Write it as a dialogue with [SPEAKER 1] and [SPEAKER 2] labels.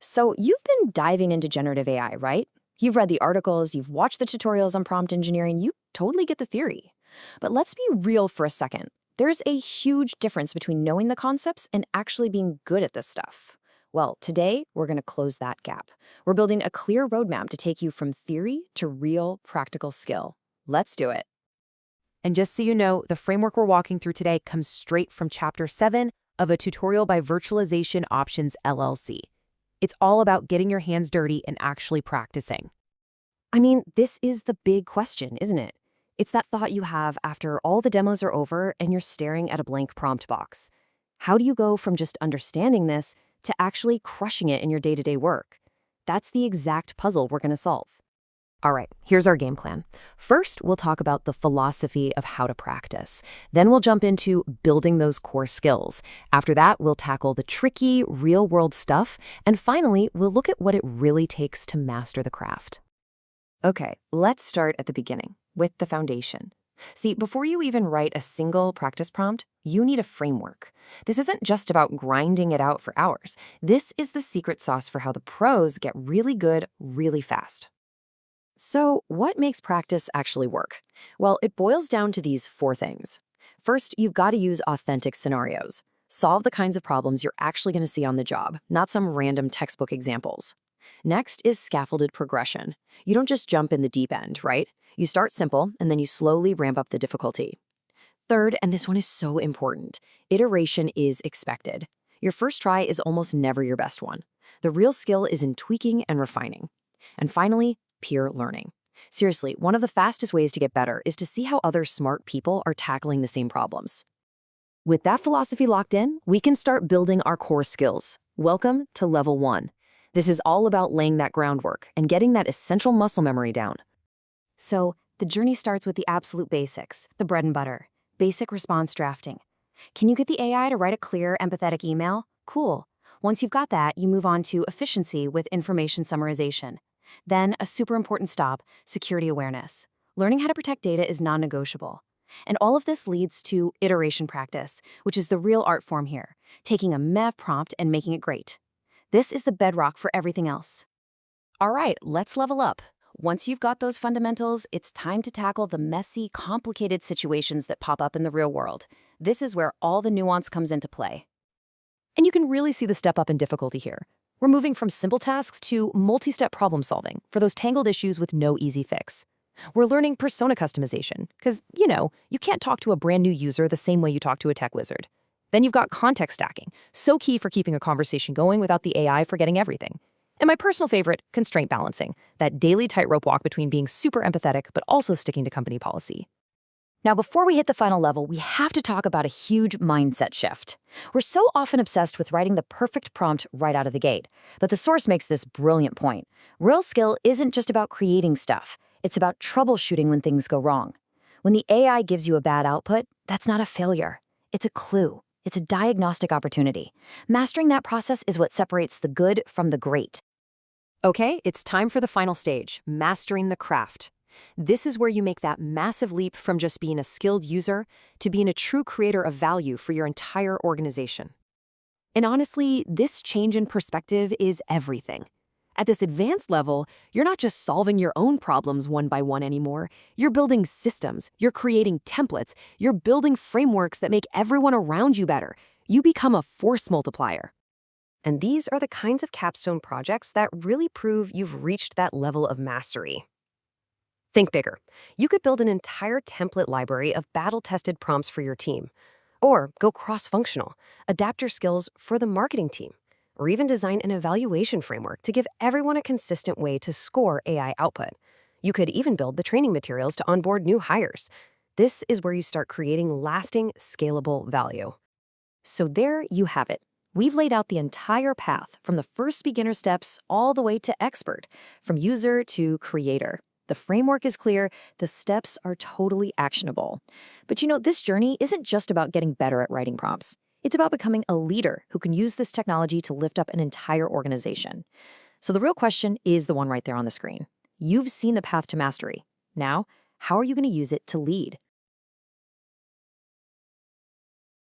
[SPEAKER 1] So you've been diving into generative AI, right? You've read the articles, you've watched the tutorials on prompt engineering, you totally get the theory. But let's be real for a second. There's a huge difference between knowing the concepts and actually being good at this stuff. Well, today we're going to close that gap. We're building a clear roadmap to take you from theory to real practical skill. Let's do it.
[SPEAKER 2] And just so you know, the framework we're walking through today comes straight from Chapter 7 of a tutorial by Virtualization Options LLC. It's all about getting your hands dirty and actually practicing.
[SPEAKER 1] I mean, this is the big question, isn't it? It's that thought you have after all the demos are over and you're staring at a blank prompt box. How do you go from just understanding this to actually crushing it in your day-to-day work? That's the exact puzzle we're going to solve.
[SPEAKER 2] All right, here's our game plan. First, we'll talk about the philosophy of how to practice. Then we'll jump into building those core skills. After that, we'll tackle the tricky, real-world stuff. And finally, we'll look at what it really takes to master the craft.
[SPEAKER 1] Okay, let's start at the beginning, with the foundation. See, before you even write a single practice prompt, you need a framework. This isn't just about grinding it out for hours. This is the secret sauce for how the pros get really good really fast. So, what makes practice actually work? Well, it boils down to these 4 things. First, you've got to use authentic scenarios. Solve the kinds of problems you're actually going to see on the job, not some random textbook examples. Next is scaffolded progression. You don't just jump in the deep end, right? You start simple, and then you slowly ramp up the difficulty. Third, and this one is so important, iteration is expected. Your first try is almost never your best one. The real skill is in tweaking and refining. And finally, peer learning. Seriously, one of the fastest ways to get better is to see how other smart people are tackling the same problems. With that philosophy locked in, we can start building our core skills. Welcome to level 1. This is all about laying that groundwork and getting that essential muscle memory down. So, the journey starts with the absolute basics, the bread and butter, basic response drafting. Can you get the AI to write a clear, empathetic email? Cool. Once you've got that, you move on to efficiency with information summarization. Then, a super important stop, security awareness. Learning how to protect data is non-negotiable. And all of this leads to iteration practice, which is the real art form here, taking a meh prompt and making it great. This is the bedrock for everything else. All right, let's level up. Once you've got those fundamentals, it's time to tackle the messy, complicated situations that pop up in the real world. This is where all the nuance comes into play. And you can really see the step up in difficulty here. We're moving from simple tasks to multi-step problem solving for those tangled issues with no easy fix. We're learning persona customization, because, you can't talk to a brand new user the same way you talk to a tech wizard. Then you've got context stacking, so key for keeping a conversation going without the AI forgetting everything. And my personal favorite, constraint balancing, that daily tightrope walk between being super empathetic but also sticking to company policy. Now, before we hit the final level, we have to talk about a huge mindset shift. We're so often obsessed with writing the perfect prompt right out of the gate, but the source makes this brilliant point. Real skill isn't just about creating stuff. It's about troubleshooting when things go wrong. When the AI gives you a bad output, that's not a failure. It's a clue. It's a diagnostic opportunity. Mastering that process is what separates the good from the great.
[SPEAKER 2] Okay, it's time for the final stage, mastering the craft. This is where you make that massive leap from just being a skilled user to being a true creator of value for your entire organization. And honestly, this change in perspective is everything. At this advanced level, you're not just solving your own problems one by one anymore. You're building systems, you're creating templates, you're building frameworks that make everyone around you better. You become a force multiplier.
[SPEAKER 1] And these are the kinds of capstone projects that really prove you've reached that level of mastery. Think bigger. You could build an entire template library of battle-tested prompts for your team. Or go cross-functional, adapt your skills for the marketing team. Or even design an evaluation framework to give everyone a consistent way to score AI output. You could even build the training materials to onboard new hires. This is where you start creating lasting, scalable value. So there you have it. We've laid out the entire path from the first beginner steps all the way to expert, from user to creator. The framework is clear, the steps are totally actionable. But this journey isn't just about getting better at writing prompts. It's about becoming a leader who can use this technology to lift up an entire organization. So the real question is the one right there on the screen. You've seen the path to mastery. Now, how are you going to use it to lead?